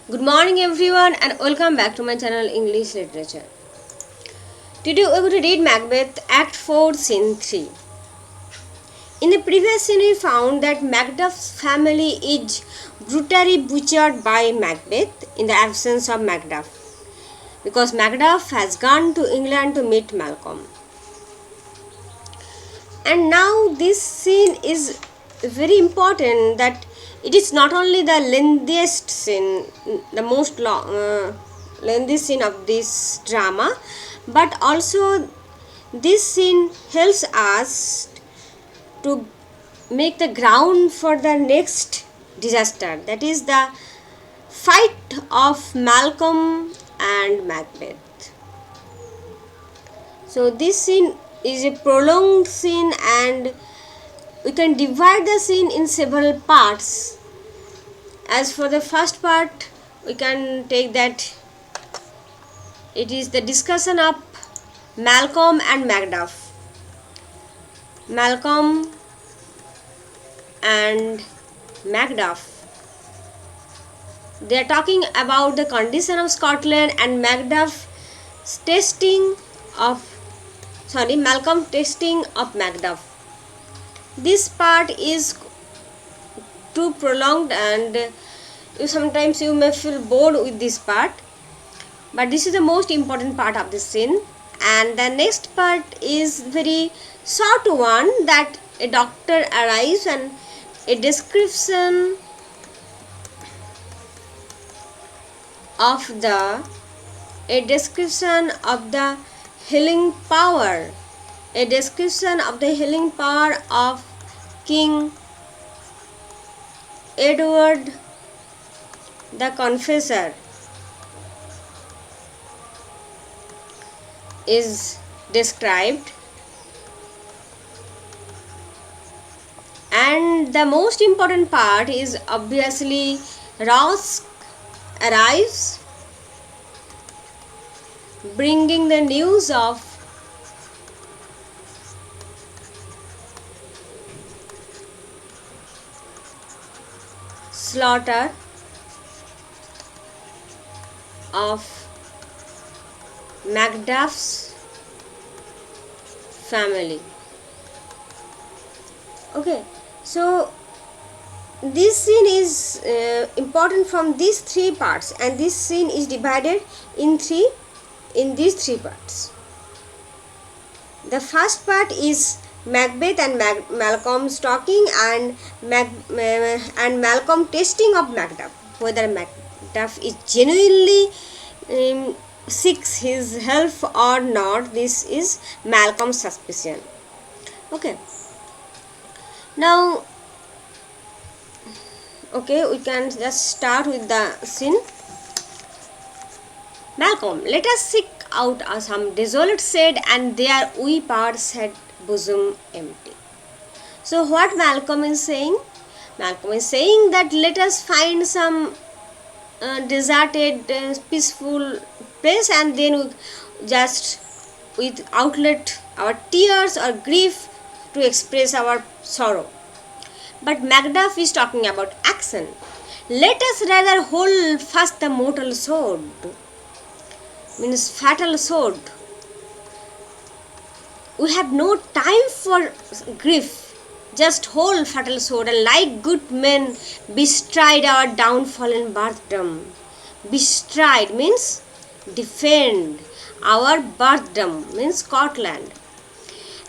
Good morning everyone and welcome back to my channel English Literature. Today we are going to read Macbeth Act 4 Scene 3. In the previous scene we found that Macduff's family is brutally butchered by Macbeth in the absence of Macduff because Macduff has gone to England to meet Malcolm. And now this scene is very important that it is not only the lengthiest scene, the most lengthy scene of this drama, but also this scene helps us to make the ground for the next disaster, that is the fight of Malcolm and Macbeth. So this scene is a prolonged scene and we can divide the scene in several parts. As for the first part, we can take that it is the discussion of Malcolm and Macduff. Malcolm and Macduff, they are talking about the condition of Scotland and Malcolm's testing of Macduff. This part is too prolonged and sometimes you may feel bored with this part, but this is the most important part of the scene. And the next part is very short one, that a doctor arrives and a description of the healing power, a description of the healing power of King Edward the Confessor is described, and the most important part is obviously Ross arrives bringing the news of slaughter of Macduff's family. Okay, so this scene is important from these three parts, and this scene is divided in these three parts. The first part is Macbeth and Malcolm talking and Malcolm testing of Macduff, whether Macduff is genuinely seeks his help or not. This is Malcolm's suspicion. Okay, now we can just start with the scene. Malcolm, let us seek out some desolate shed, and there weep our sad bosom empty. So what Malcolm is saying? Malcolm is saying that let us find some deserted, peaceful place, and then we just with outlet our tears or grief to express our sorrow. But Macduff is talking about action. Let us rather hold fast the mortal sword, means fatal sword. We have no time for grief. Just hold fatal sword and like good men bestride our downfallen birthdom. Bestride means defend. Our birthdom means Scotland.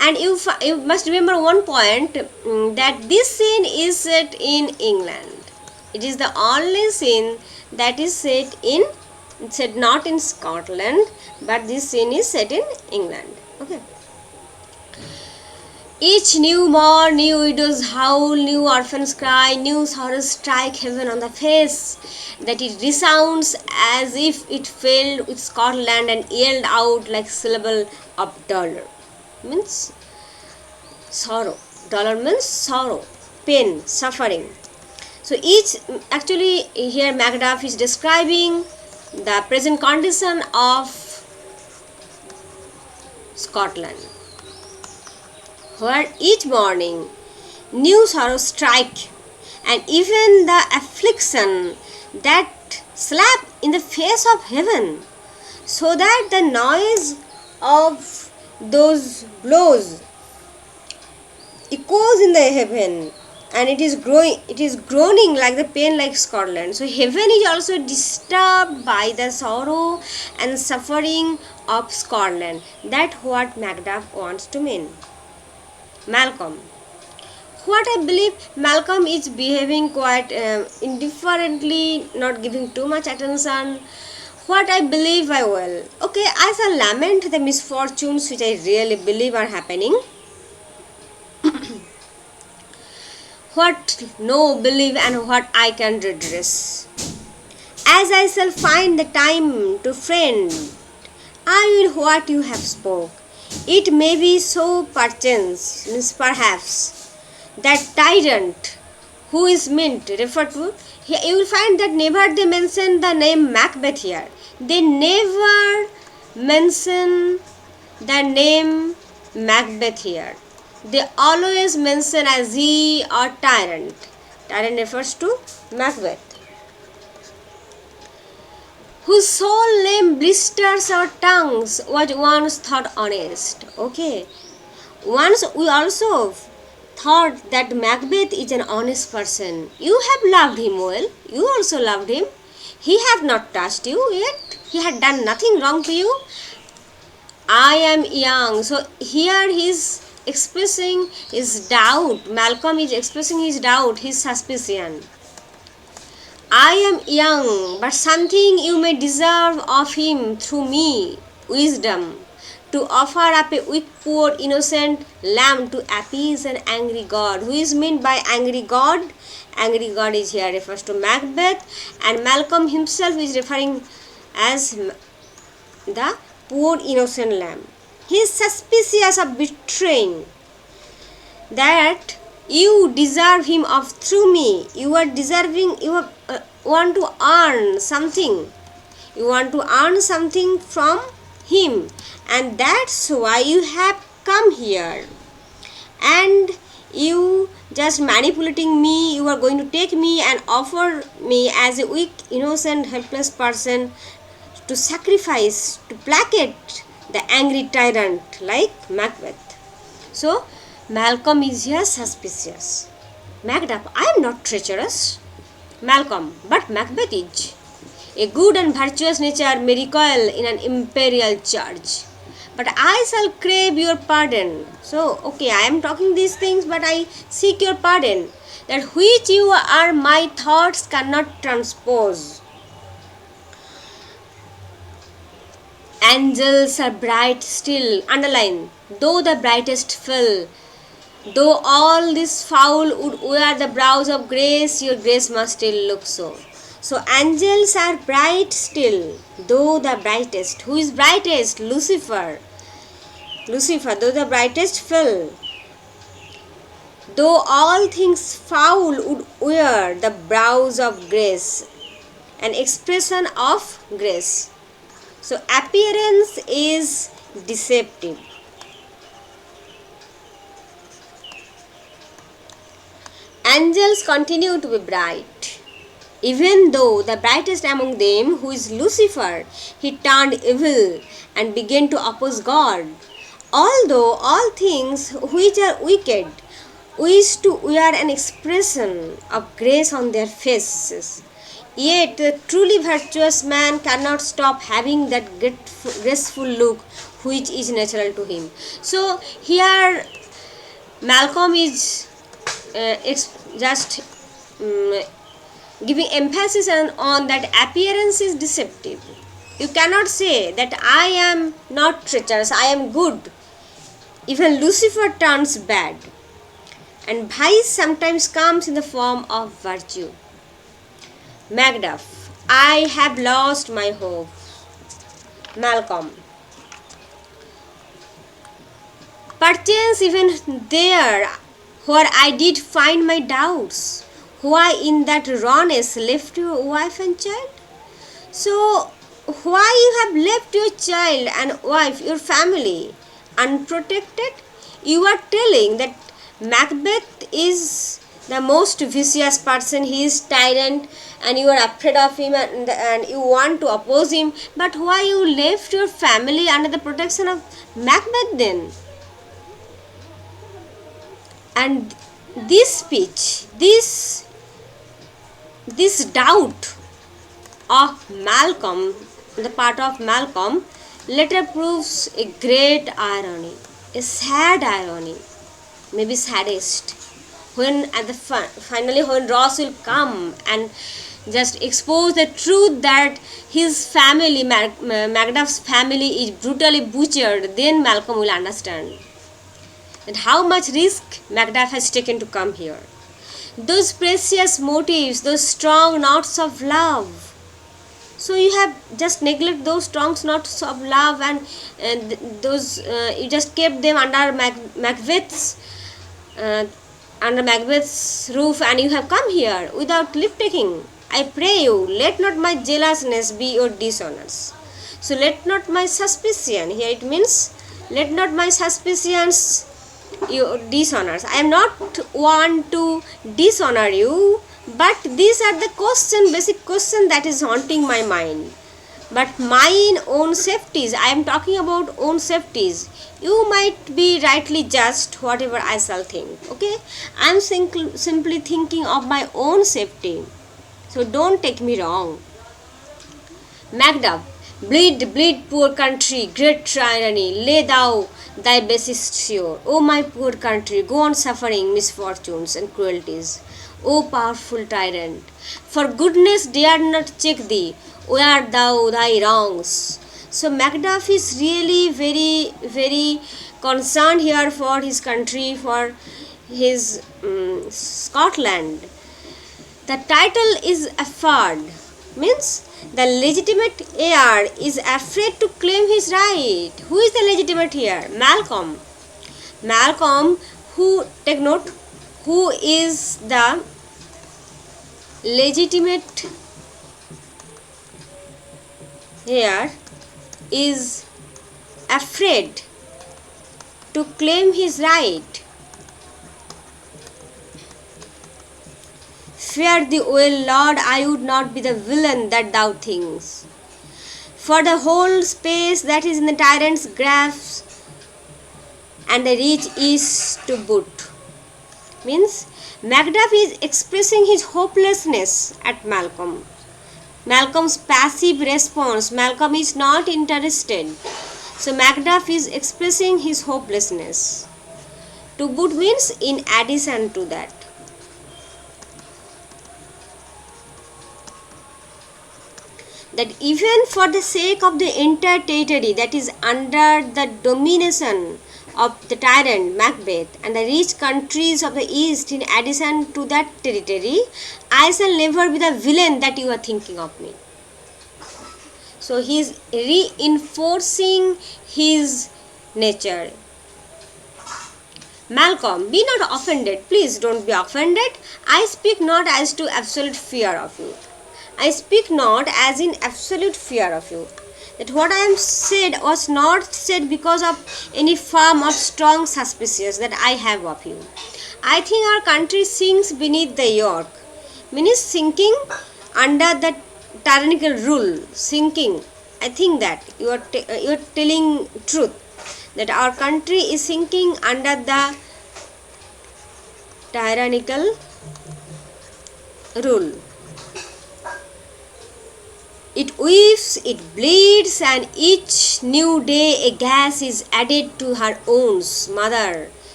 And you must remember one point, that this scene is set in England. It is the only scene that is set not in Scotland, but this scene is set in England. Okay. Each new morn, new widows howl, new orphans cry, new sorrows strike heaven on the face, that it resounds as if it filled with Scotland and yelled out like syllable of dolor. Means sorrow. Dolor means sorrow, pain, suffering. So actually here Macduff is describing the present condition of Scotland, where each morning new sorrows strike, and even the affliction that slap in the face of heaven, so that the noise of those blows echoes in the heaven, and it is groaning like the pain like Scotland. So heaven is also disturbed by the sorrow and suffering of Scotland. That what Macbeth wants to mean. Malcolm. What I believe, Malcolm is behaving quite indifferently, not giving too much attention. What I believe I will. Okay, I shall lament the misfortunes which I really believe are happening. What no believe and what I can redress. As I shall find the time to friend, I will what you have spoke. It may be so perchance, means perhaps, that tyrant who is meant referred to, you will find that never they mention the name Macbeth here. They never mention the name Macbeth here. They always mention as he or tyrant. Tyrant refers to Macbeth. Whose sole name blisters our tongues was once thought honest. Okay. Once we also thought that Macbeth is an honest person. You have loved him well. You also loved him. He have not touched you yet. He had done nothing wrong to you. I am young. So here he is expressing his doubt. Malcolm is expressing his doubt, his suspicion. I am young, but something you may deserve of him through me, wisdom, to offer up a weak, poor, innocent lamb to appease an angry God. Who is meant by angry God? Angry God is here refers to Macbeth, and Malcolm himself is referring as the poor innocent lamb. He is suspicious of betraying that you deserve him of through me. You are deserving, you want to earn something. You want to earn something from him, and that's why you have come here. And you just manipulating me, you are going to take me and offer me as a weak, innocent, helpless person to sacrifice, to placate the angry tyrant like Macbeth. So, Malcolm is here suspicious. Macbeth, I am not treacherous. Malcolm, but Macbeth is. A good and virtuous nature may recoil in an imperial charge. But I shall crave your pardon. So, okay, I am talking these things, but I seek your pardon. That which you are my thoughts cannot transpose. Angels are bright still, underline, though the brightest fell. Though all this foul would wear the brows of grace, your grace must still look so. So angels are bright still, though the brightest. Who is brightest? Lucifer. Lucifer, though the brightest fell. Though all things foul would wear the brows of grace. An expression of grace. So appearance is deceptive. Angels continue to be bright. Even though the brightest among them, who is Lucifer, he turned evil and began to oppose God. Although all things which are wicked wish to wear an expression of grace on their faces, yet the truly virtuous man cannot stop having that graceful look which is natural to him. So here Malcolm is just giving emphasis on that appearance is deceptive. You cannot say that I am not treacherous, I am good. Even Lucifer turns bad. And vice sometimes comes in the form of virtue. Macbeth, I have lost my hope. Malcolm, perchance even there where I did find my doubts, why in that rawness left your wife and child? So, why you have left your child and wife, your family, unprotected? You are telling that Macbeth is the most vicious person, he is tyrant, and you are afraid of him, and you want to oppose him. But why you left your family under the protection of Macbeth then? And this speech, this doubt of Malcolm, the part of Malcolm, later proves a great irony, a sad irony, maybe saddest, when at the finally when Ross will come and just expose the truth that his family, Macduff's family, is brutally butchered, then Malcolm will understand that how much risk Macduff has taken to come here. Those precious motives, those strong knots of love. So you have just neglected those strong knots of love, and those you just kept them under Macbeth's roof, and you have come here without leave taking. I pray you, let not my jealousness be your dishonors. So let not my suspicion, here it means, let not my suspicions your dishonors. I am not one to dishonor you, but these are the basic question that is haunting my mind. But mine own safeties, I am talking about own safeties. You might be rightly judged whatever I shall think. Okay, I am simply thinking of my own safety. So don't take me wrong. Macduff, bleed, poor country, great tyranny, lay thou thy basis sure. O my poor country, go on suffering misfortunes and cruelties. O powerful tyrant, for goodness dare not check thee, wear thou thy wrongs. So Macduff is really very concerned here for his country, for his Scotland. The title is afford, means the legitimate heir is afraid to claim his right. Who is the legitimate heir? Malcolm. Malcolm, who, take note, who is the legitimate heir, is afraid to claim his right. Fear thee well, Lord, I would not be the villain that thou thinkst. For the whole space that is in the tyrant's grasp, and the rich is to boot. Means Macduff is expressing his hopelessness at Malcolm. Malcolm's passive response, Malcolm is not interested. So Macduff is expressing his hopelessness. To boot means in addition to that. That even for the sake of the entire territory that is under the domination of the tyrant Macbeth and the rich countries of the east, in addition to that territory, I shall never be the villain that you are thinking of me. So he is reinforcing his nature. Malcolm, be not offended. Please don't be offended. I speak not as to absolute fear of you. I speak not as in absolute fear of you. That what I am said was not said because of any form of strong suspicion that I have of you. I think our country sinks beneath the yoke, means sinking under the tyrannical rule. Sinking. I think that you are telling truth, that our country is sinking under the tyrannical rule. It weeps, it bleeds, and each new day a gas is added to her wounds. Mother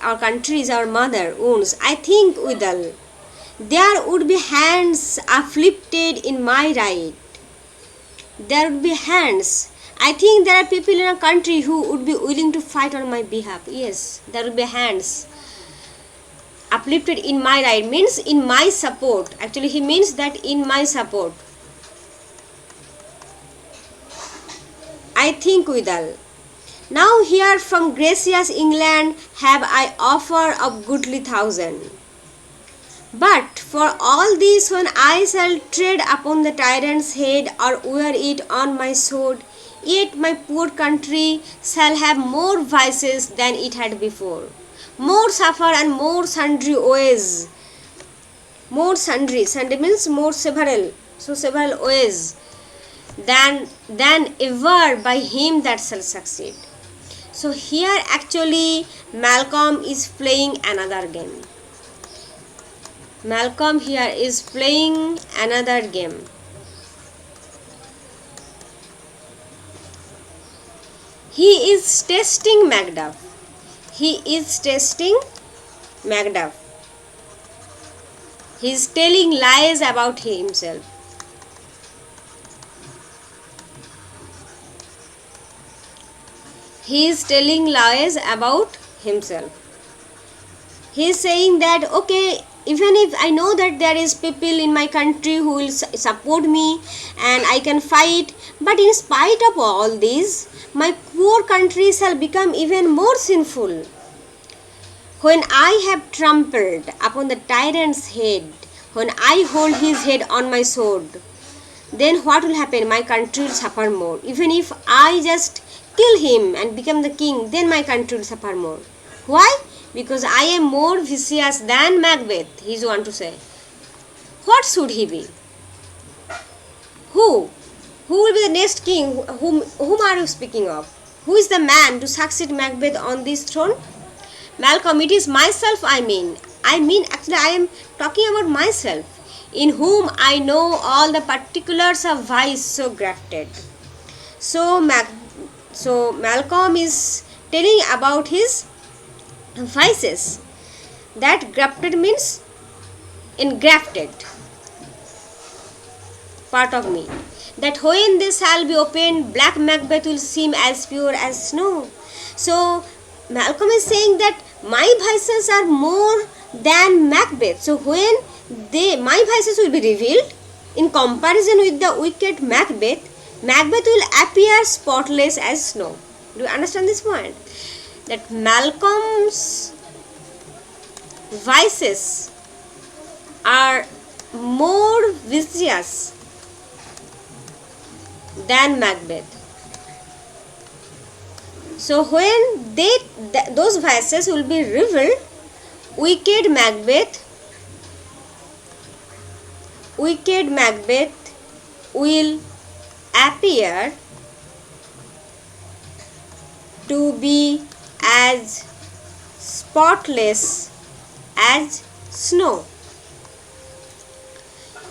our country is our mother wounds. I think withal, there would be hands afflicted in my right. There would be hands. I think there are people in our country who would be willing to fight on my behalf. Yes, there would be hands uplifted in my right, means in my support. Actually, he means that in my support. I think withal. Now here from gracious England have I offer of goodly thousand. But for all this, when I shall tread upon the tyrant's head or wear it on my sword, yet my poor country shall have more vices than it had before. more suffer and more sundry ways. More sundry means more several, so several ways than ever by him that shall succeed. So here actually Malcolm is playing another game. Malcolm here is playing another game. He is testing Macbeth. He is testing Macbeth. He is telling lies about himself. He is telling lies about himself. He is saying that, okay, even if I know that there is people in my country who will support me and I can fight, but in spite of all this, my poor country shall become even more sinful. When I have trampled upon the tyrant's head, when I hold his head on my sword, then what will happen? My country will suffer more. Even if I just kill him and become the king, then my country will suffer more. Why? Because I am more vicious than Macbeth, he is want to say. What should he be? Who? Who will be the next king? Whom are you speaking of? Who is the man to succeed Macbeth on this throne? Malcolm, it is myself I mean. Actually I am talking about myself, in whom I know all the particulars of vice so grafted. So Malcolm is telling about his vices. That grafted means engrafted part of me. That when they shall be opened, black Macbeth will seem as pure as snow. So Malcolm is saying that my vices are more than Macbeth. So when my vices will be revealed, in comparison with the wicked Macbeth, Macbeth will appear spotless as snow. Do you understand this point? That Malcolm's vices are more vicious than Macbeth. So when those vices will be revealed, wicked Macbeth will appear to be as spotless as snow.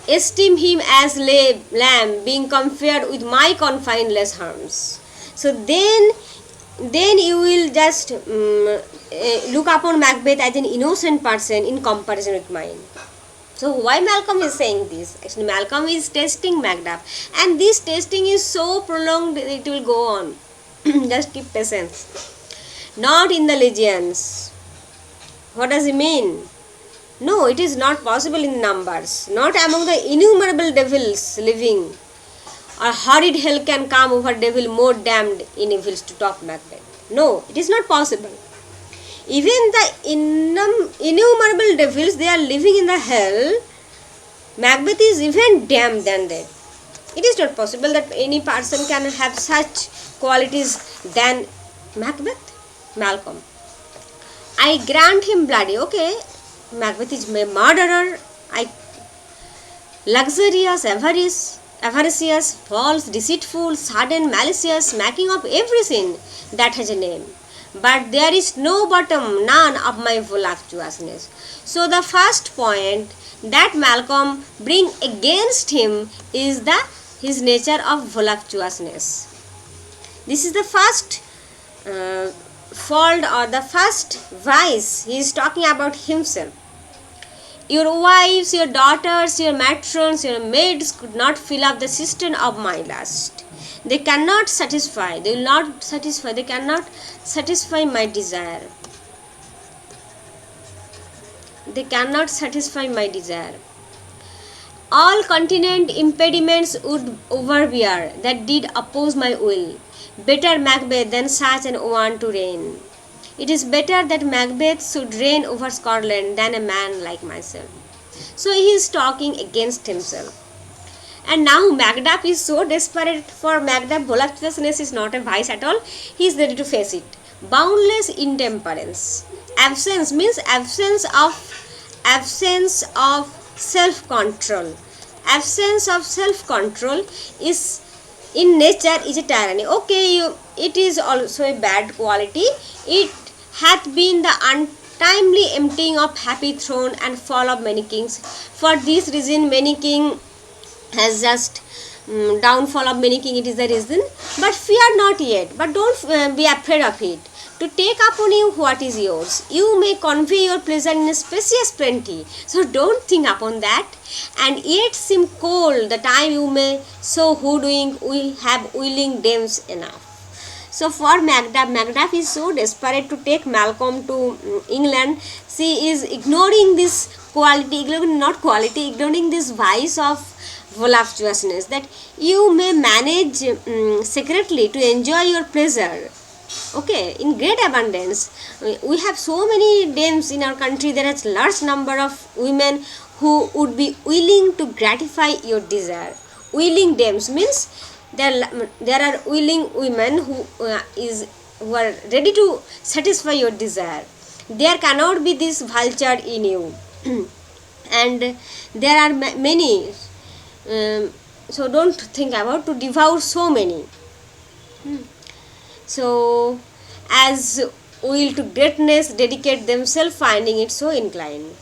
Esteem him as lamb being compared with my confineless harms. So then you will just look upon Macbeth as an innocent person in comparison with mine. So why Malcolm is saying this? Actually Malcolm is testing Macbeth, and this testing is so prolonged it will go on. Just keep patience. Not in the legions. What does he mean? No, it is not possible in numbers. Not among the innumerable devils living. A horrid hell can come over devil more damned in evils to top Macbeth. No, it is not possible. Even the innumerable devils, they are living in the hell. Macbeth is even damned than that. It is not possible that any person can have such qualities than Macbeth. Malcolm. I grant him bloody. Okay, Macbeth is a murderer. Luxurious, avaricious, false, deceitful, sudden, malicious, making of every sin that has a name. But there is no bottom, none of my voluptuousness. So the first point that Malcolm bring against him is his nature of voluptuousness. This is the first fault or the first vice he is talking about himself. Your wives, your daughters, your matrons, your maids could not fill up the cistern of my lust. They cannot satisfy, they will not satisfy, they cannot satisfy my desire. They cannot satisfy my desire. All continent impediments would overbear that did oppose my will. Better Macbeth than such an one to reign. It is better that Macbeth should reign over Scotland than a man like myself. So he is talking against himself. And now Macbeth is so desperate for Macbeth. Voluptuousness is not a vice at all. He is ready to face it. Boundless intemperance. Absence means absence of self control. Absence of self control is in nature is a tyranny. Okay, it is also a bad quality. It hath been the untimely emptying of happy throne and fall of many kings. For this reason many king has just downfall of many king, it is the reason. But fear not yet, but don't be afraid of it. To take upon you what is yours, you may convey your pleasure in a spacious plenty. So don't think upon that, and yet seem cold the time you may so doing we have willing dames enough. So for Macbeth is so desperate to take Malcolm to England. She is ignoring this ignoring this vice of voluptuousness, that you may manage secretly to enjoy your pleasure. Okay, in great abundance. We have so many dames in our country. There is large number of women who would be willing to gratify your desire. Willing dames means there are willing women who are ready to satisfy your desire. There cannot be this vulture in you. And there are many, so don't think about to devour so many. So as will to greatness dedicate themselves, finding it so inclined.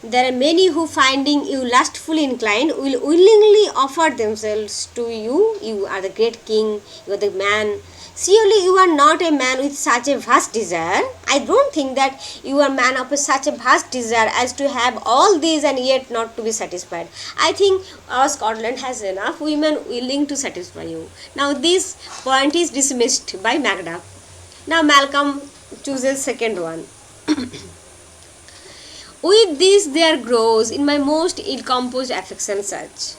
There are many who, finding you lustfully inclined, will willingly offer themselves to you. You are the great king, you are the man. Surely you are not a man with such a vast desire. I don't think that you are a man of such a vast desire as to have all these and yet not to be satisfied. I think Scotland has enough women willing to satisfy you. Now this point is dismissed by Macbeth. Now Malcolm chooses second one. With this there grows in my most ill-composed affection such.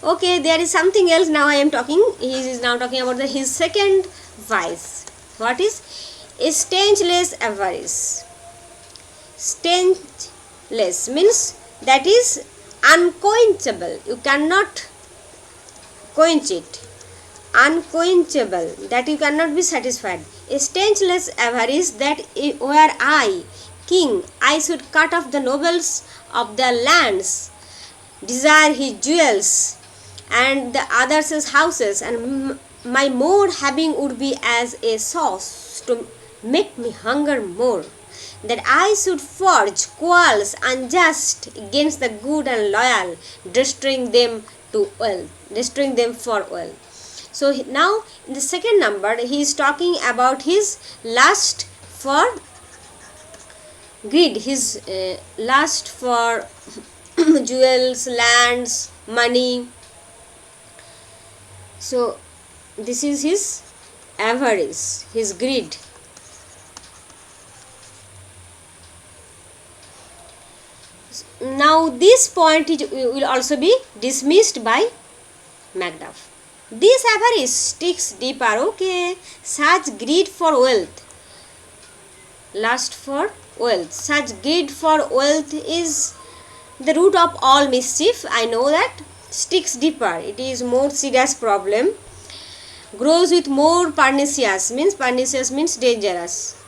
Okay, there is something else now I am talking. He is now talking about his second vice. What is? Stanchless avarice. Stanchless means that is unquenchable. You cannot quench it. Unquenchable, that you cannot be satisfied. A stanchless avarice, that where I, king, I should cut off the nobles of their lands, desire his jewels, and the others his houses, and my more having would be as a sauce to make me hunger more, that I should forge quarrels unjust against the good and loyal, destroying them for wealth. So now in the second number he is talking about his lust for greed, his lust for jewels, lands, money. So this is his avarice, his greed. Now this point will also be dismissed by Macbeth. This avarice sticks deeper. Okay, such greed for wealth, lust for wealth, such greed for wealth is the root of all mischief. I know that. Sticks deeper, it is more serious problem. Grows with more pernicious means dangerous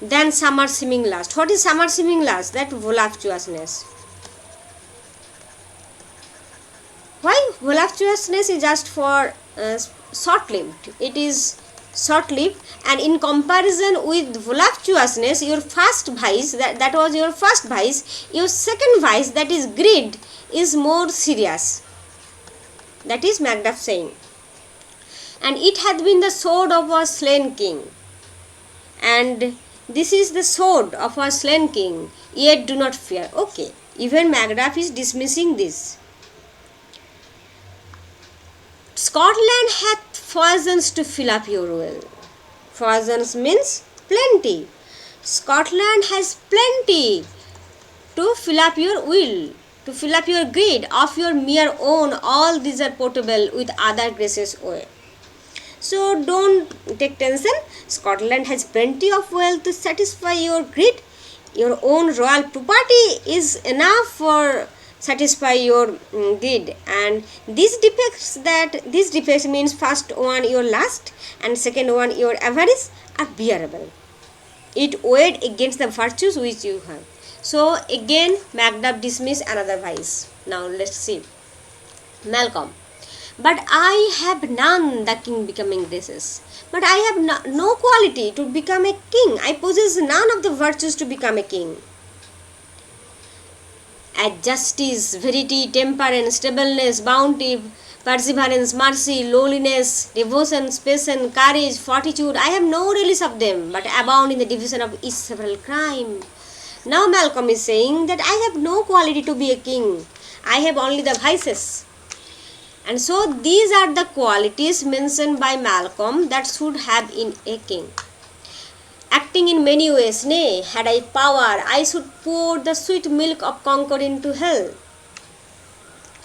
than summer seeming lust. What is summer seeming lust? That voluptuousness. Why? Voluptuousness is just for short-lived. It is short-lived, and in comparison with voluptuousness, your first vice, that was your first vice, your second vice, that is greed, is more serious. That is Macbeth saying. And it hath been the sword of our slain king. And this is the sword of our slain king, yet do not fear. Okay, even Macbeth is dismissing this. Scotland hath fountains to fill up your well. Fountains means plenty. Scotland has plenty to fill up your will, to fill up your greed of your mere own. All these are portable with other graces way. So don't take tension. Scotland has plenty of wealth to satisfy your greed. Your own royal property is enough for satisfy your greed, and these defects means first one your lust and second one your avarice are bearable. It weighed against the virtues which you have. So again Macbeth dismiss another vice. Now let's see. Malcolm. But I have none, the king becoming graces. But I have no quality to become a king. I possess none of the virtues to become a king. As justice, verity, temperance, stableness, bounty, perseverance, mercy, lowliness, devotion, patience, courage, fortitude, I have no relish of them, but abound in the division of each several crime. Now Malcolm is saying that I have no quality to be a king. I have only the vices. And so these are the qualities mentioned by Malcolm that should have in a king. Acting in many ways, nay, had I power, I should pour the sweet milk of concord into hell.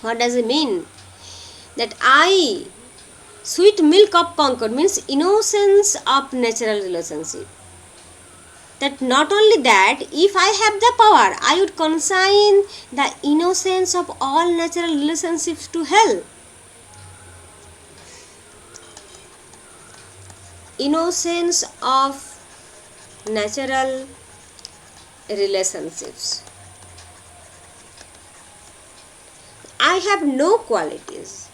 What does it mean? That sweet milk of concord means innocence of natural relationship. That not only that, if I have the power, I would consign the innocence of all natural relationships to hell. Innocence of natural relationships. I have no qualities,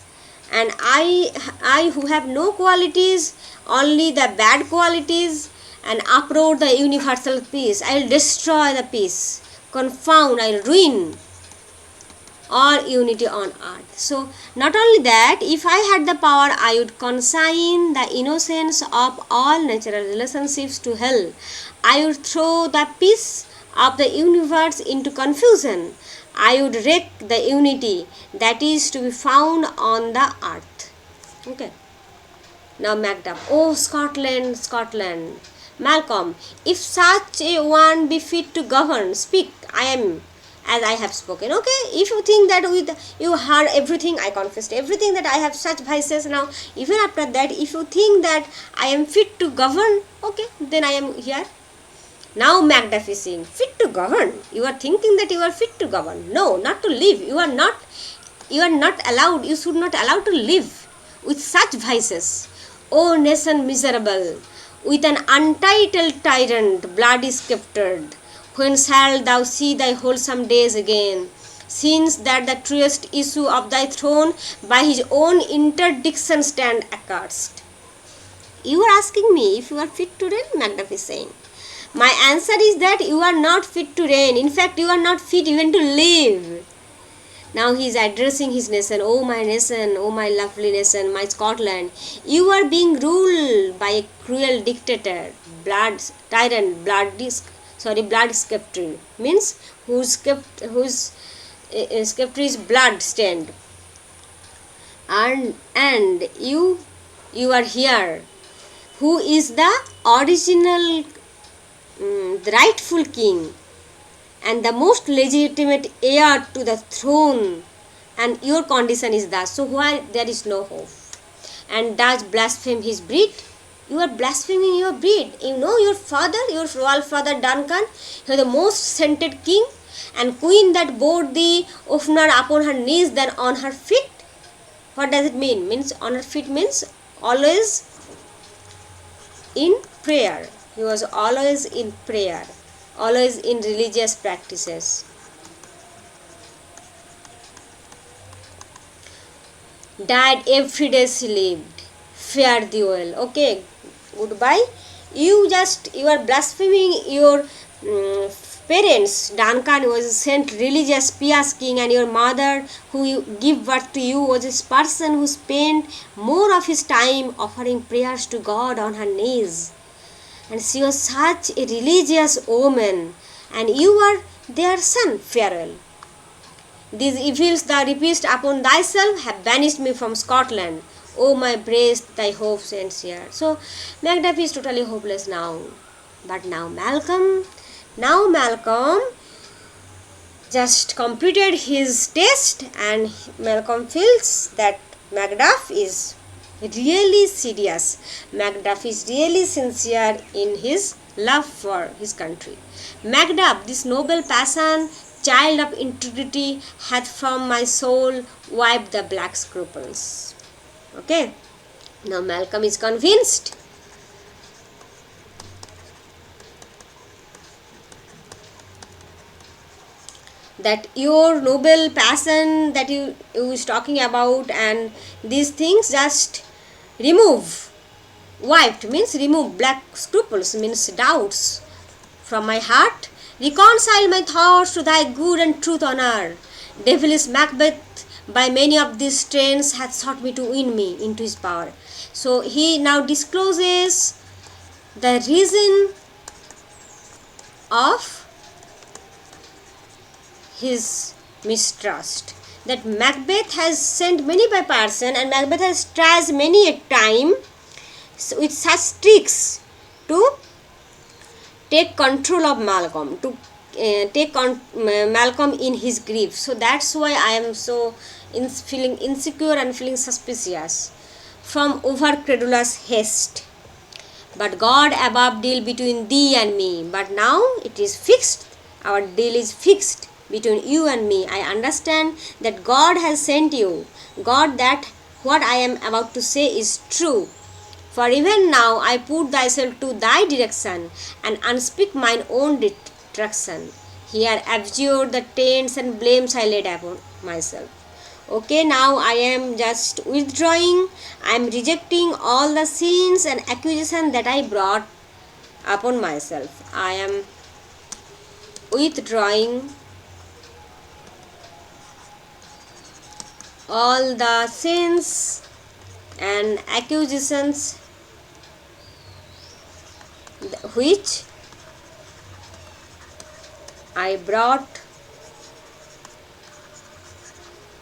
and I who have no qualities, only the bad qualities, and uproot the universal peace. I will destroy the peace, confound, I will ruin or unity on earth. So not only that, if I had the power, I would consign the innocence of all natural relationships to hell. I would throw the peace of the universe into confusion. I would wreck the unity that is to be found on the earth. Okay. Now Macbeth. Oh Scotland, Scotland. Malcolm, if such a one be fit to govern, speak. I am as I have spoken. Okay, if you think that with you heard everything, I confessed everything, that I have such vices. Now even after that, if you think that I am fit to govern, okay, then I am here. Now Macbeth is saying, fit to govern. You are thinking that you are fit to govern. No, not to live. You are not allowed, you should not allow to live with such vices. O nation miserable, with an untitled tyrant, blood sceptred, when shalt thou see thy wholesome days again, since that the truest issue of thy throne by his own interdiction stand accursed? You are asking me if you are fit to reign, Macbeth is saying. My answer is that you are not fit to reign. In fact, you are not fit even to live. Now he is addressing his nation. Oh my nation, oh my lovely nation, my Scotland. You are being ruled by a cruel dictator, blood sceptre, means whose sceptre is blood stained. And you are here, who is the original the rightful king and the most legitimate heir to the throne, and your condition is thus. So why there is no hope? And does blaspheme his breed? You are blaspheming your breed. You know your father, your royal father Duncan, he was the most scented king, and queen that bore thee oftener upon her knees than on her feet. What does it mean? Means on her feet means always in prayer. He was always in prayer, always in religious practices. Died every day she lived. Fare thee well. Okay, goodbye. You are blaspheming your parents. Duncan was a saint, religious, pious king, and your mother who gave birth to you was a person who spent more of his time offering prayers to God on her knees. And she was such a religious woman, and you are their son. Farewell. These evils thou repeatest upon thyself have banished me from Scotland. O my breast, thy hopes sincere. So Macbeth is totally hopeless now. But now Malcolm just completed his test, and Malcolm feels that Macbeth is really serious. Macbeth is really sincere in his love for his country. Macbeth, this noble passion, child of integrity, hath from my soul wiped the black scruples. Okay. Now Malcolm is convinced. that your noble passion that you is talking about, and these things just remove, wiped means remove, black scruples means doubts from my heart, reconcile my thoughts to thy good and truth honor. Devilish Macbeth by many of these strains hath sought me to win me into his power. So he now discloses the reason of his mistrust, that Macbeth has sent many by person, and Macbeth has tried many a time with such tricks to take control of Malcolm, to take Malcolm in his grief. So that's why I am so feeling insecure and feeling suspicious from over credulous haste. But God above deal between thee and me. But now it is fixed. Our deal is fixed between you and me. I understand that God has sent you. God, that what I am about to say is true. For even now I put thyself to thy direction, and unspeak mine own destruction. Here abjure the taints and blames I laid upon myself. Okay, now I am just withdrawing. I am rejecting all the sins and accusations that I brought upon myself. I am withdrawing all the sins and accusations which I brought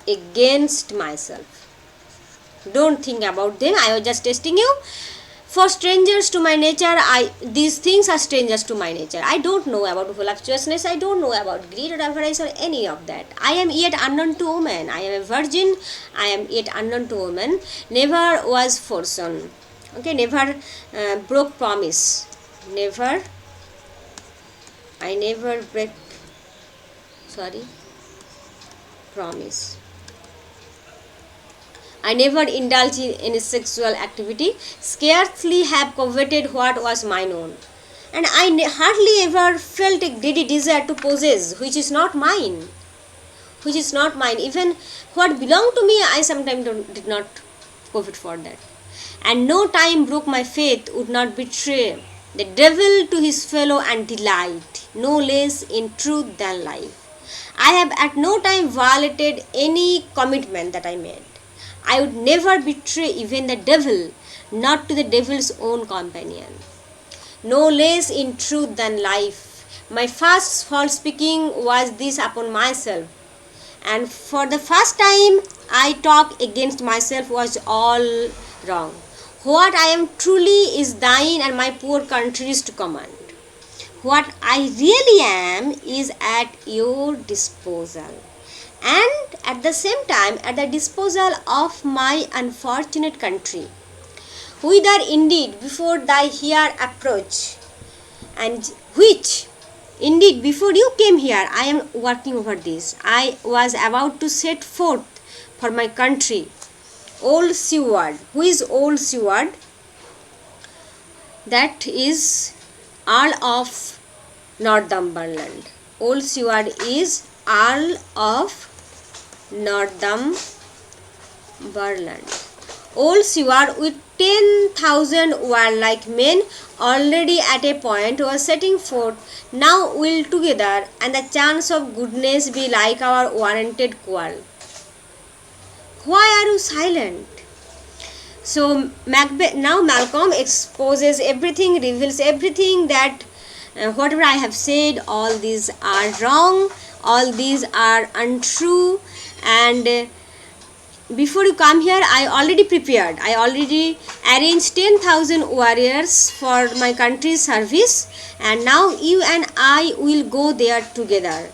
against myself. Don't think about them. I was just testing you. For strangers to my nature, these things are strangers to my nature. I don't know about voluptuousness. I don't know about greed or avarice or any of that. I am yet unknown to woman. I am a virgin. I am yet unknown to woman. Never was forsaken. Okay, never broke promise. I never break promise. I never indulged in any sexual activity, scarcely have coveted what was mine own, and I hardly ever felt a greedy desire to possess which is not mine. Even what belonged to me, I sometimes did not covet for that. And no time broke my faith, would not betray the devil to his fellow and delight, no less in truth than life. I have at no time violated any commitment that I made. I would never betray even the devil, not to the devil's own companion. No less in truth than life. My first false speaking was this upon myself, and for the first time I talk against myself was all wrong. What I am truly is thine and my poor country's to command. What I really am is at your disposal, and at the same time at the disposal of my unfortunate country, whither indeed before thy here approach, and which indeed before you came here I am working over this. I was about to set forth for my country. Old Seward. Who is Old Seward? That is Earl of Northumberland. Old Seward is Earl of Northumberland. Old Seward with 10,000 warlike men already at a point was setting forth, now will together, and the chance of goodness be like our warranted quarrel. Why are you silent? So now Malcolm exposes everything, reveals everything, that whatever I have said, all these are wrong, all these are untrue, and before you come here I already prepared, I already arranged 10,000 warriors for my country's service, and now you and I will go there together.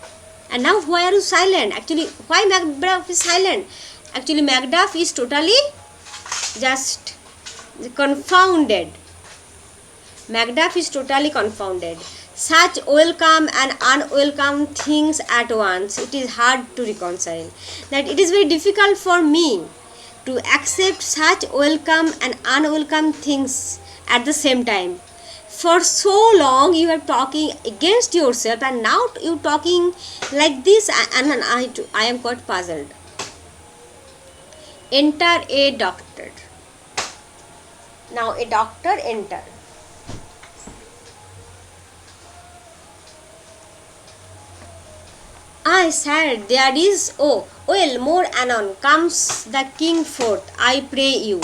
And now why are you silent? Actually, why Macbeth is silent? Actually, Macbeth is totally just confounded. Macbeth is totally confounded. Such welcome and unwelcome things at once, it is hard to reconcile. That it is very difficult for me to accept such welcome and unwelcome things at the same time. for so long you are talking against yourself, and now you talking like this, and I am quite puzzled. Enter a doctor. Now a doctor enter. I said, there is, oh, well, more anon comes the king forth, I pray you.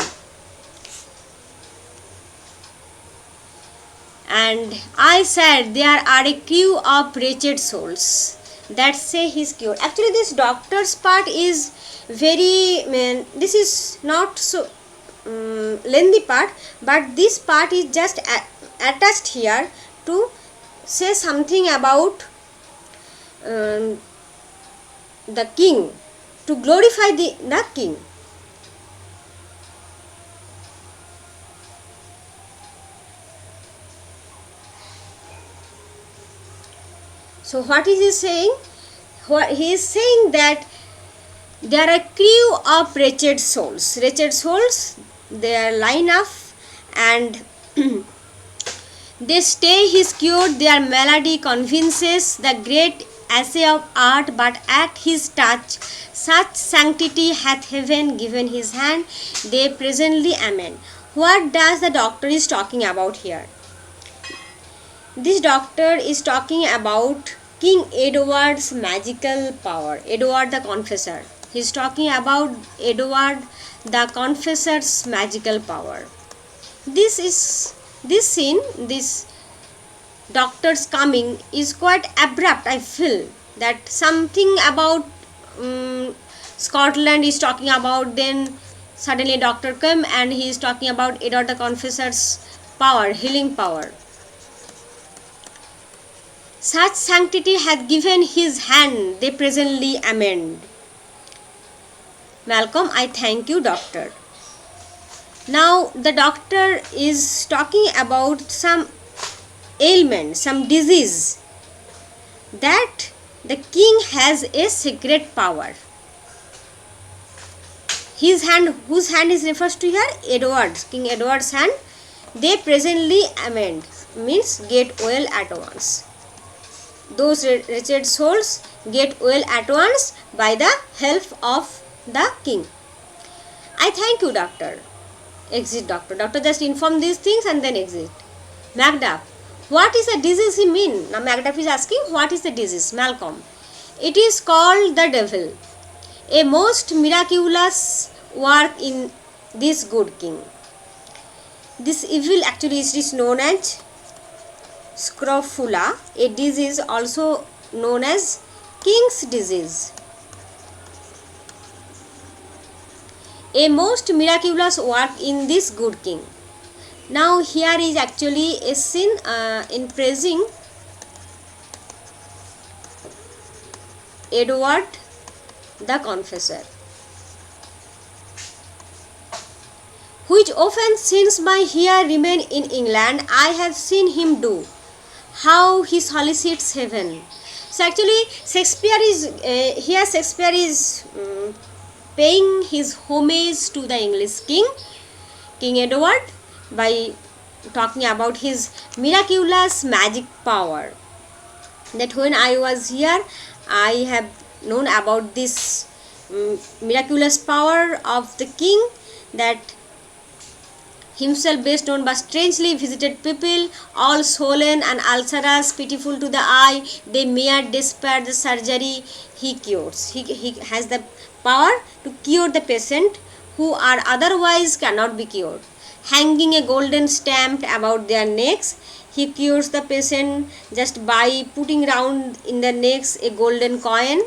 And I said, there are a crew of wretched souls that say he's cured. Actually, this doctor's part is very, this is not so lengthy part, but this part is just attached here to say something about the king, to glorify the king. So what is he saying? He is saying that there are a crew of wretched souls. Wretched souls, they are line up and they stay his cured, their melody convinces the great essay of art, but at his touch such sanctity hath heaven given his hand, they presently amend. What does the doctor is talking about here? This doctor is talking about King Edward's magical power, Edward the Confessor. He is talking about Edward the Confessor's magical power. This scene, this doctor's coming is quite abrupt. I feel that something about Scotland is talking about, then suddenly doctor come and he is talking about Edward the Confessor's power, healing power. Such sanctity hath given his hand, they presently amend. Malcolm, I thank you, doctor. Now the doctor is talking about some ailment, some disease, that the king has a secret power. His hand, whose hand is refers to here? Edward's, King Edward's hand. They presently amend, means get well at once. Those wretched souls get well at once by the help of the king. I thank you, doctor. Exit, doctor. Doctor just inform these things and then exit. Macbeth, what is the disease he mean? Now Macbeth is asking, what is the disease? Malcolm, it is called the devil. A most miraculous work in this good king. This evil actually is known as scrofula, a disease also known as king's disease. A most miraculous work in this good king. Now here is actually a scene in praising Edward the Confessor, which often since my here remain in England, I have seen him do, how he solicits heaven. So actually Shakespeare is here Shakespeare is paying his homage to the English king, King Edward, by talking about his miraculous magic power. That when I was here, I have known about this miraculous power of the king, that himself best known but strangely visited people, all swollen and ulcerous, pitiful to the eye, they mere despair the surgery he cures. He has the power to cure the patient who are otherwise cannot be cured. Hanging a golden stamp about their necks, he cures the patient just by putting round in their necks a golden coin,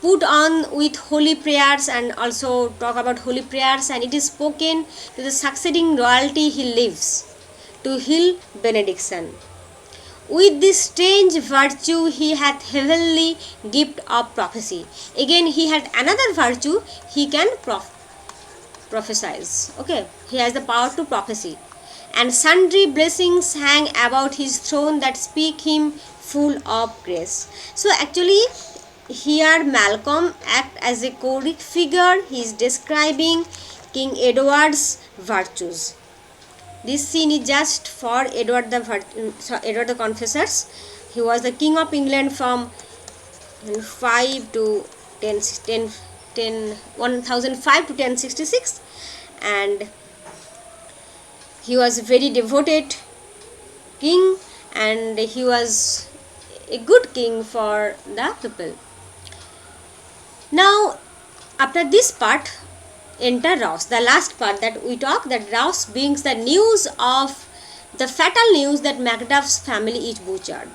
put on with holy prayers, and also talk about holy prayers, and it is spoken to the succeeding royalty he lives to heal benediction. With this strange virtue he hath heavenly gift of prophecy. Again he had another virtue, he can prophesize. Okay, he has the power to prophecy. And sundry blessings hang about his throne that speak him full of grace. So actually here Malcolm act as a coded figure. He is describing King Edward's virtues. This scene is just for Edward the Confessors. He was the King of England from 5 to 1005 to 1066, and he was a very devoted king, and he was a good king for the people. Now, after this part, enter Ross, the last part that we talk, that Ross brings the news of the fatal news that Macduff's family is butchered.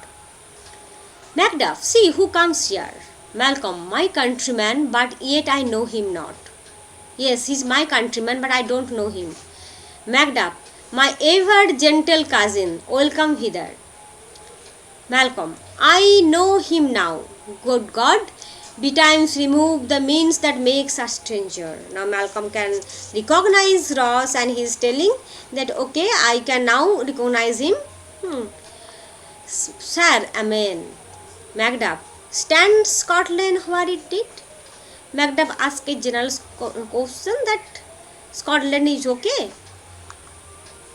Macduff, see who comes here. Malcolm, my countryman, but yet I know him not. Yes, he's my countryman, but I don't know him. Macduff, my ever gentle cousin, welcome hither. Malcolm, I know him now. Good God, betimes remove the means that makes a stranger. Now Malcolm can recognize Ross, and he is telling that okay, I can now recognize him. Sir, amen. Macduff, stand Scotland where it did? Macduff asked a general question that Scotland is okay.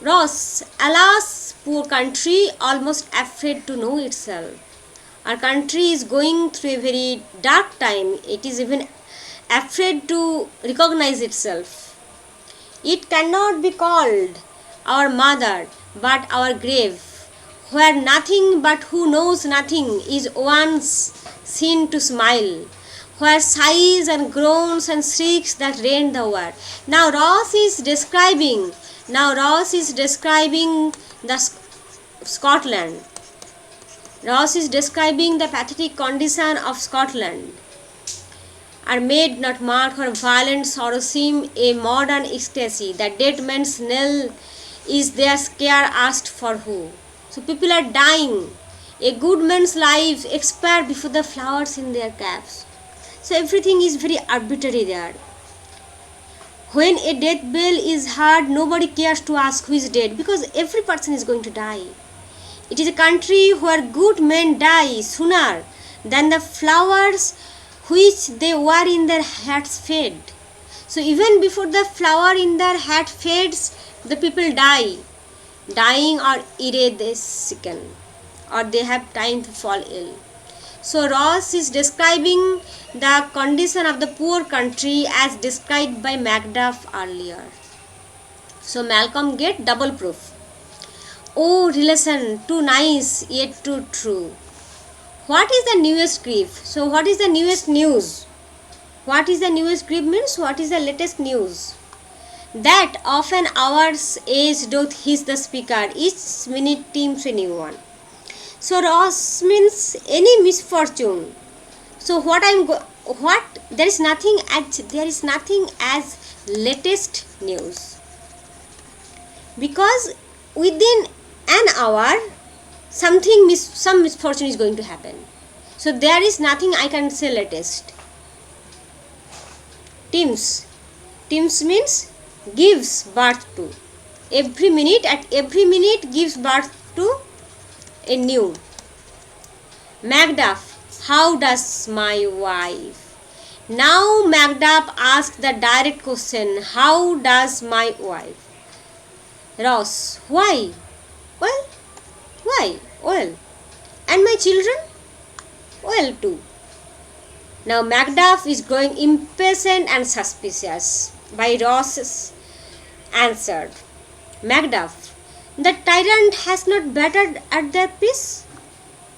Ross, alas, poor country, almost afraid to know itself. Our country is going through a very dark time. It is even afraid to recognize itself. It cannot be called our mother, but our grave, where nothing but who knows nothing is once seen to smile, where sighs and groans and shrieks that rend the world. Now Ross is describing the Scotland. Ross is describing the pathetic condition of Scotland. Are made not mark her violent sorrow seem a modern ecstasy. The dead man's knell is their scare asked for who. So people are dying. A good man's life expired before the flowers in their caps. So everything is very arbitrary there. When a death bell is heard, nobody cares to ask who is dead, because every person is going to die. It is a country where good men die sooner than the flowers which they wear in their hats fade. So even before the flower in their hat fades, the people die. Dying or either they sicken, or they have time to fall ill. So Ross is describing the condition of the poor country as described by Macduff earlier. So Malcolm get double proof. Oh relation, too nice yet too true. What is the newest grief? So what is the newest news? What is the newest grief means what is the latest news? That of an hour's age doth hiss the speaker, each minute teems a new one. So Ross means any misfortune. So there is nothing as latest news, because within an hour some misfortune is going to happen. So there is nothing I can say latest. Teems means gives birth to. At every minute gives birth to a new. Macduff, how does my wife? Now Macduff asks the direct question, how does my wife? Ross, why? Well, why? Well. And my children? Well too. Now Macduff is growing impatient and suspicious by Ross's answer. Macduff, the tyrant has not battered at their peace?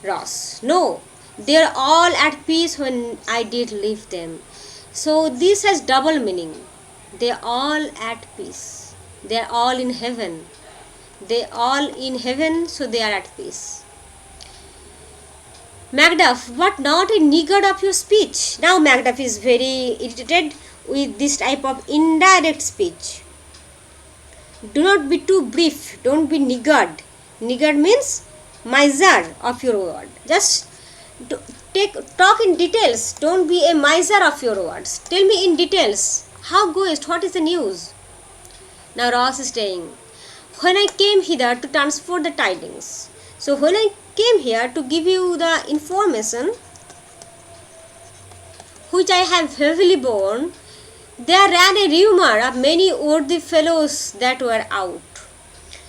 Ross, no, they are all at peace when I did leave them. So this has double meaning. They are all at peace. They are all in heaven. They are all in heaven, so they are at peace. Macduff, but not a niggard of your speech. Now Macduff is very irritated with this type of indirect speech. Do not be too brief. Don't be niggard. Niggard means miser of your word. Just talk in details. Don't be a miser of your words. Tell me in details. How goest? What is the news? Now Ross is saying, when I came hither to transport the tidings. So when I came here to give you the information which I have heavily borne, there ran a rumour of many worthy fellows that were out.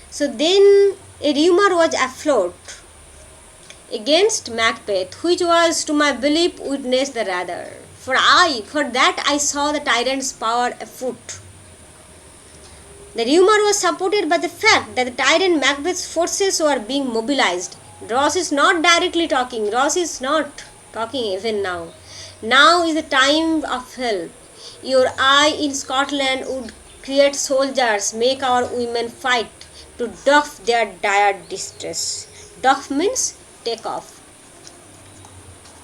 So then a rumor was afloat against Macbeth, which was to my belief witnessed the rather. For that I saw the tyrant's power afoot. The rumor was supported by the fact that the tyrant Macbeth's forces were being mobilized. Ross is not directly talking. Ross is not talking even now. Now is the time of help. Your eye in Scotland would create soldiers, make our women fight to doff their dire distress. Doff means take off.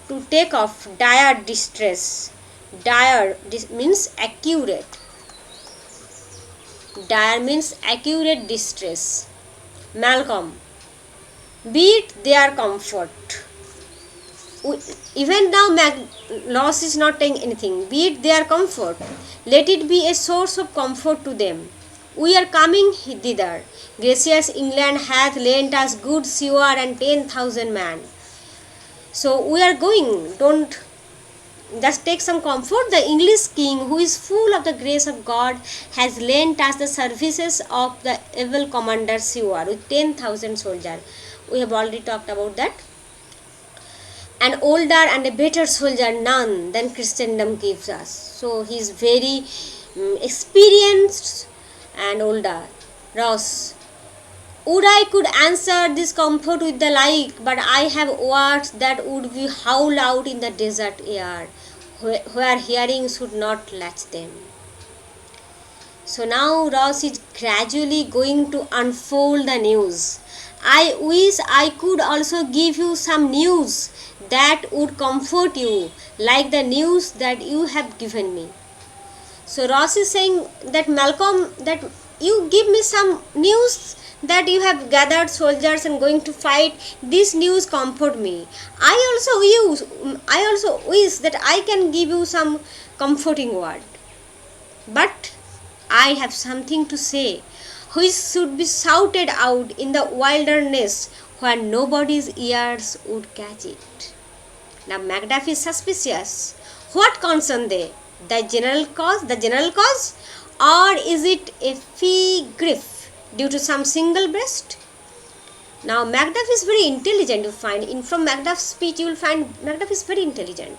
To take off dire distress. Dire means accurate. Dire means accurate distress. Malcolm, be it their comfort. Even now Ross is not saying anything. Be it their comfort. Let it be a source of comfort to them. We are coming thither. Gracious England hath lent us good sewer and 10,000 men. So we are going. Don't just take some comfort. The English king, who is full of the grace of God, has lent us the services of the able commander Sewer with 10,000 soldiers. We have already talked about that. An older and a better soldier none than Christendom gives us. So he is very experienced and older. Ross, would I could answer this comfort with the like, but I have words that would be howl out in the desert air, where hearing should not latch them. So now Ross is gradually going to unfold the news. I wish I could also give you some news that would comfort you, like the news that you have given me. So Ross is saying that Malcolm, that you give me some news that you have gathered soldiers and going to fight. This news comfort me. I also wish that I can give you some comforting word. But I have something to say which should be shouted out in the wilderness where nobody's ears would catch it. Now Macbeth is suspicious. What concern they? The general cause? Or is it a fee grief due to some single breast? Now Macbeth is very intelligent, you find. From Macbeth's speech you will find Macbeth is very intelligent.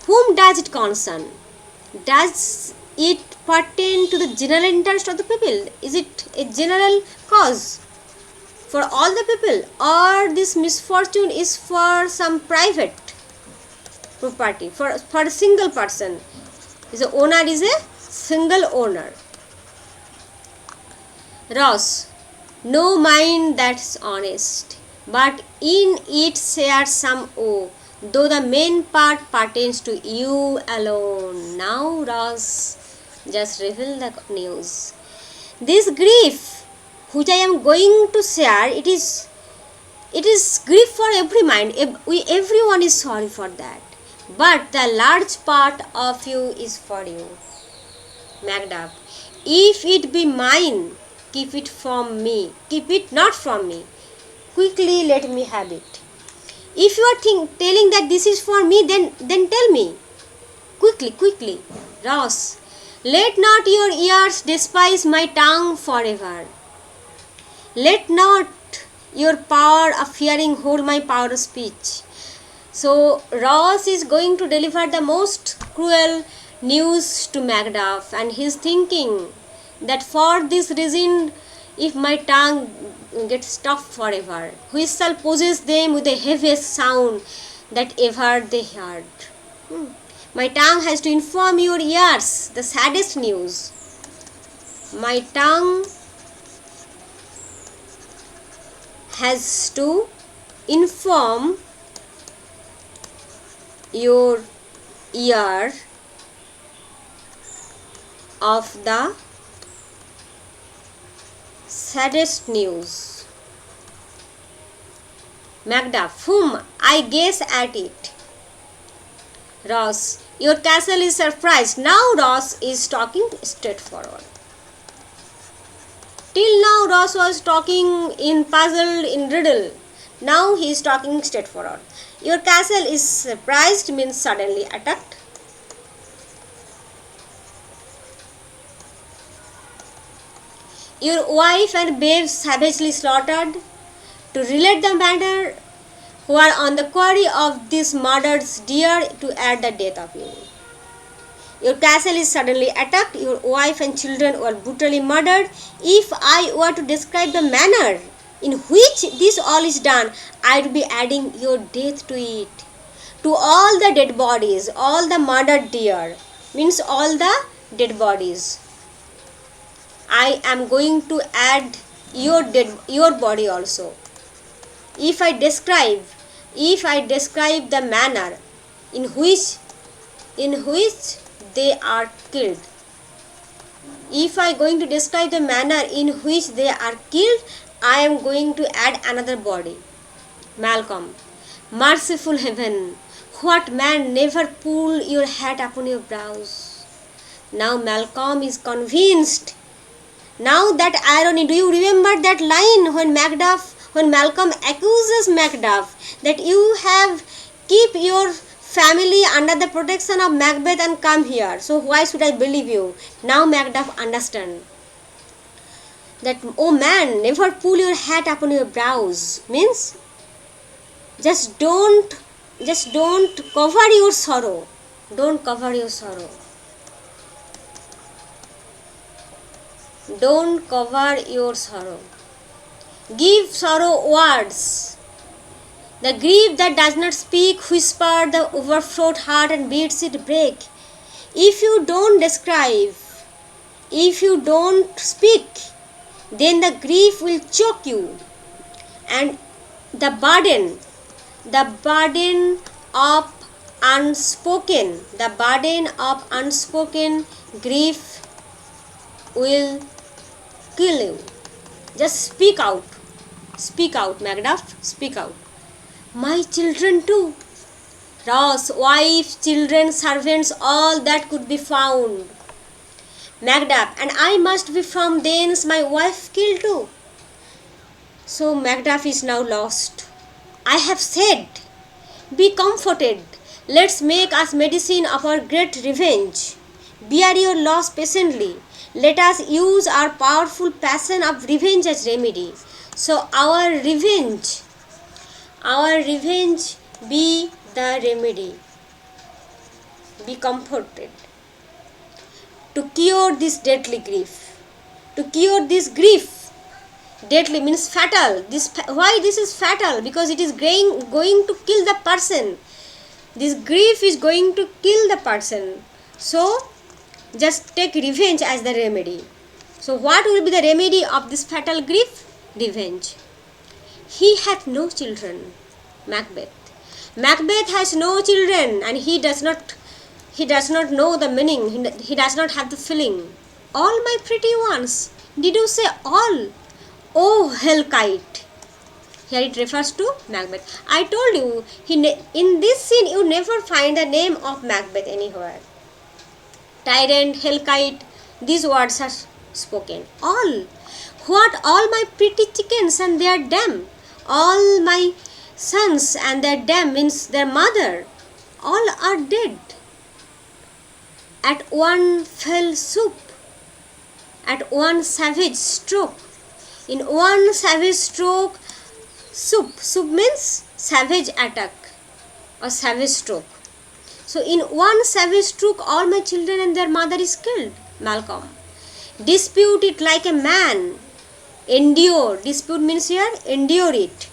Whom does it concern? Does it pertain to the general interest of the people? Is it a general cause for all the people? Or this misfortune is for some private property, for a single person? The owner is a single owner. Ross, no mind that's honest, but in it shares some woe, though the main part pertains to you alone. Now Ross just reveal the news. This grief which I am going to share, it is grief for every mind. Everyone is sorry for that. But the large part of you is for you. Macbeth, if it be mine, keep it from me. Keep it not from me. Quickly let me have it. If you are telling that this is for me, then tell me. Quickly. Ross, let not your ears despise my tongue forever. Let not your power of hearing hold my power of speech. So Ross is going to deliver the most cruel news to Macbeth, and he is thinking that for this reason, if my tongue gets stopped forever, which shall possess them with the heaviest sound that ever they heard. My tongue has to inform your ears the saddest news. My tongue has to inform your ear of the saddest news. Macbeth, whom I gaze at it. Ross, your castle is surprised. Now Ross is talking straightforward. Till now Ross was talking in puzzle, in riddle. Now he is talking straightforward. Your castle is surprised means suddenly attacked. your wife and babes savagely slaughtered, to relate the manner who are on the quarry of this murdered deer to add the death of you. Your castle is suddenly attacked, your wife and children were brutally murdered. If I were to describe the manner in which this all is done, I would be adding your death to it. To all the dead bodies, all the murdered deer, means all the dead bodies. I am going to add your body also. If I describe the manner in which they are killed, if I am going to describe the manner in which they are killed, I am going to add another body. Malcolm, merciful heaven, what man never pull your hat upon your brows? Now Malcolm is convinced. Now that irony, do you remember that line when Malcolm accuses Macbeth that you have keep your family under the protection of Macbeth and come here, so why should I believe you? Now Macbeth understand that, oh man, never pull your hat upon your brows means just don't cover your sorrow. Don't cover your sorrow. Don't cover your sorrow. Give sorrow words. The grief that does not speak, whisper the overflowed heart and bids it break. If you don't describe, if you don't speak, then the grief will choke you. And the burden of unspoken grief will kill you. Just speak out, Macduff, speak out. My children too. Ross, wife, children, servants, all that could be found. Macduff, and I must be from thence my wife killed too. So Macduff is now lost. I have said, be comforted. Let's make us medicine of our great revenge. Bear your loss patiently. Let us use our powerful passion of revenge as remedy. So our revenge be the remedy. Be comforted. To cure this deadly grief. To cure this grief. Deadly means fatal. Why this is fatal? Because it is going to kill the person. This grief is going to kill the person. So just take revenge as the remedy. So what will be the remedy of this fatal grief? Revenge. He hath no children. Macbeth. Macbeth has no children, and he does not know the meaning. He does not have the feeling. All my pretty ones. Did you say all? Oh, hell kite. Here it refers to Macbeth. I told you, in this scene you never find the name of Macbeth anywhere. Tyrant, hell kite, these words are spoken. All. What? All my pretty chickens and their dam. All my sons and their dam means their mother. All are dead. At one fell swoop. At one savage stroke. In one savage stroke, swoop. Swoop means savage attack or savage stroke. So in one savage stroke, all my children and their mother is killed. Malcolm. Dispute it like a man. Endure. Dispute means here, endure it.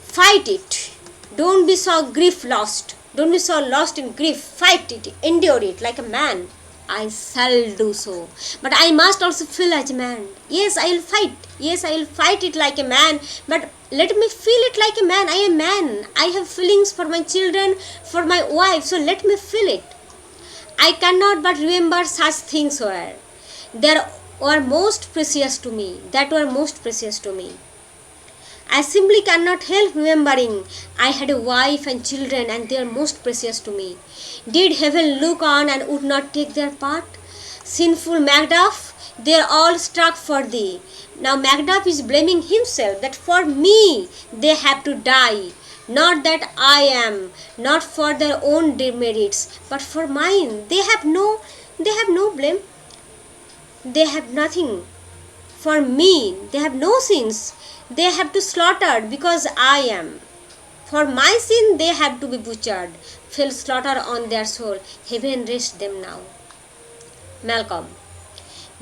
Fight it. Don't be so grief lost. Don't be so lost in grief. Fight it. Endure it like a man. I shall do so. But I must also feel as a man. Yes, I will fight. Yes, I will fight it like a man. But let me feel it like a man. I am a man. I have feelings for my children, for my wife. So let me feel it. I cannot but remember such things were. There were most precious to me. That were most precious to me. I simply cannot help remembering I had a wife and children, and they are most precious to me. Did heaven look on and would not take their part? Sinful Macduff, they are all struck for thee. Now Macduff is blaming himself that for me they have to die. Not that I am, not for their own demerits, but for mine. They have no blame. They have nothing. For me, they have no sins. They have to slaughtered because I am. For my sin, they have to be butchered. Fell slaughter on their soul. Heaven rest them now. Malcolm.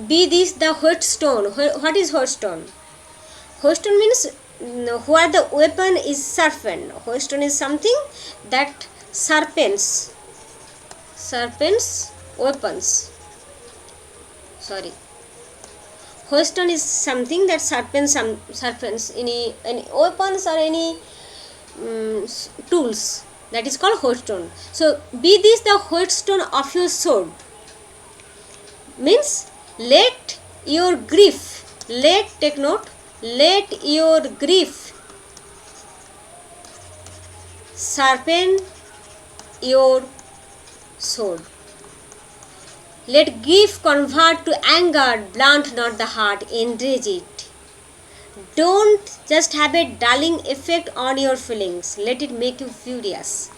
Be this the whetstone. What is whetstone? Whetstone means where the weapon is serpent. Whetstone is something that serpents weapons. Sorry. Whetstone is something that serpents any weapons or any tools. That is called whetstone. So be this the whetstone of your sword. Means let your grief, take note, let your grief sharpen your sword. Let grief convert to anger, blunt not the heart, enrage it. Don't just have a dulling effect on your feelings, let it make you furious.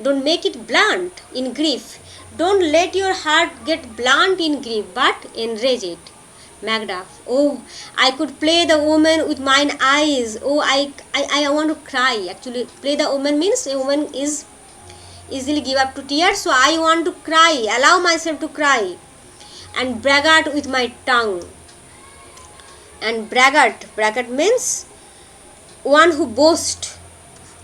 Don't make it blunt in grief. Don't let your heart get blunt in grief, but enrage it. Macbeth. Oh, I could play the woman with mine eyes. Oh, I want to cry. Actually, play the woman means a woman is easily give up to tears. So I want to cry. Allow myself to cry. And braggart with my tongue. And braggart means one who boasts.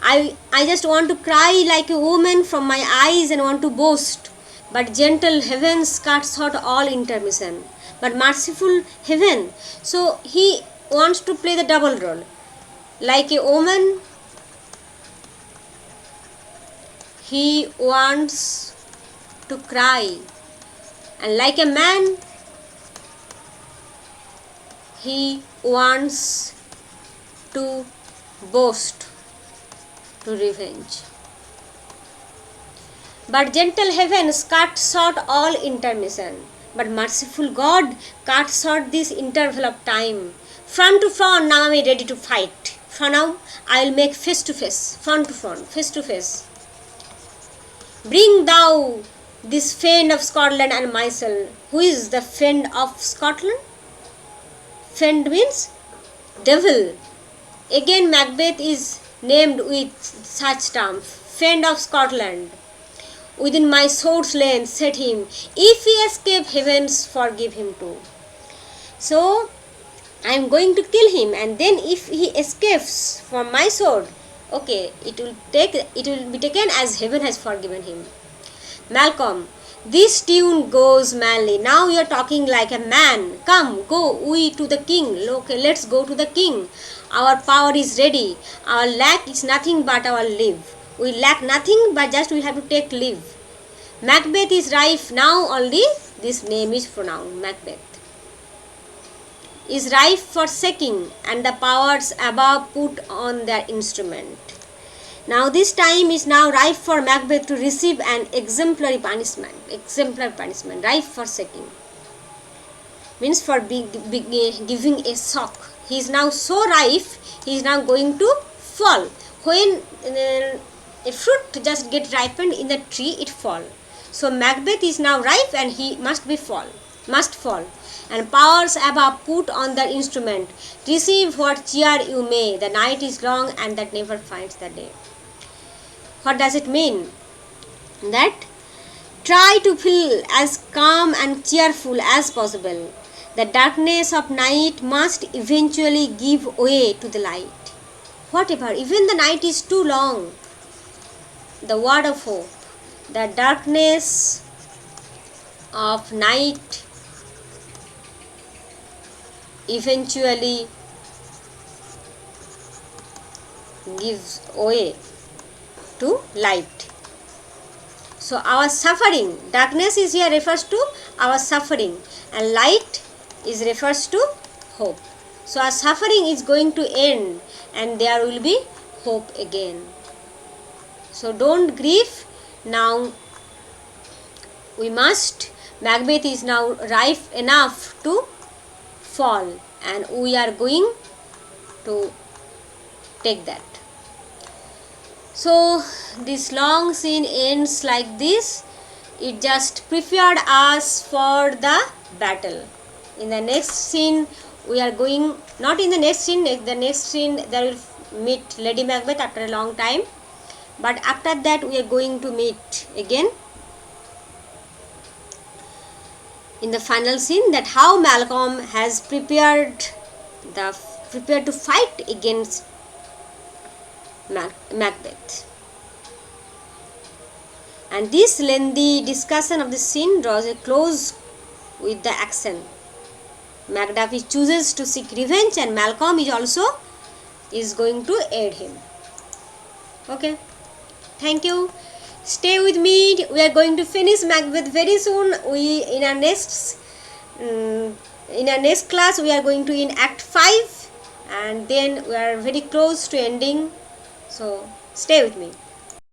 I just want to cry like a woman from my eyes and want to boast. But gentle heavens cuts out all intermission. But merciful heaven. So he wants to play the double role. Like a woman, he wants to cry. And like a man, he wants to boast, to revenge. But gentle heavens cut short all intermission. But merciful God cut short this interval of time. Front to front, now I am ready to fight. For now, I will make face to face, front to front, face to face. Bring thou this fiend of Scotland and myself. Who is the fiend of Scotland? Fiend means devil. Again, Macbeth is named with such term. Fiend of Scotland. Within my sword's length, set him. If he escape, heavens forgive him too. So, I am going to kill him, and then if he escapes from my sword, okay, it will be taken as heaven has forgiven him. Malcolm, this tune goes manly. Now you are talking like a man. Come, go we to the king. Okay, let's go to the king. Our power is ready. Our lack is nothing but our leave. We lack nothing, but just we have to take leave. Macbeth is rife now only. This name is pronounced Macbeth. Is rife for sacking, and the powers above put on their instrument. Now this time is now ripe for Macbeth to receive an exemplary punishment. Ripe for sacking. Means for giving a shock. He is now so ripe, he is now going to fall. When a fruit just get ripened in the tree, it fall. So Macbeth is now ripe and he must fall. And powers above put on the instrument. Receive what cheer you may. The night is long and that never finds the day. What does it mean? That try to feel as calm and cheerful as possible. The darkness of night must eventually give way to the light. Whatever, even the night is too long. The word of hope. The darkness of night eventually gives way to light. So our suffering, darkness is here refers to our suffering, and light is refers to hope. So our suffering is going to end and there will be hope again. So don't grieve. Now we must, Macbeth is now ripe enough to fall, and we are going to take that. So this long scene ends like this. It just prepared us for the battle. In the next scene we are going not in the next scene. The next scene there will meet Lady Macbeth after a long time, but after that we are going to meet again in the final scene that how Malcolm has prepared to fight against Macbeth. And this lengthy discussion of the scene draws a close with the action. Macbeth chooses to seek revenge, and Malcolm is going to aid him. Okay, thank you. Stay with me. We are going to finish Macbeth very soon. In our next class we are going to in Act 5, and then we are very close to ending. So stay with me.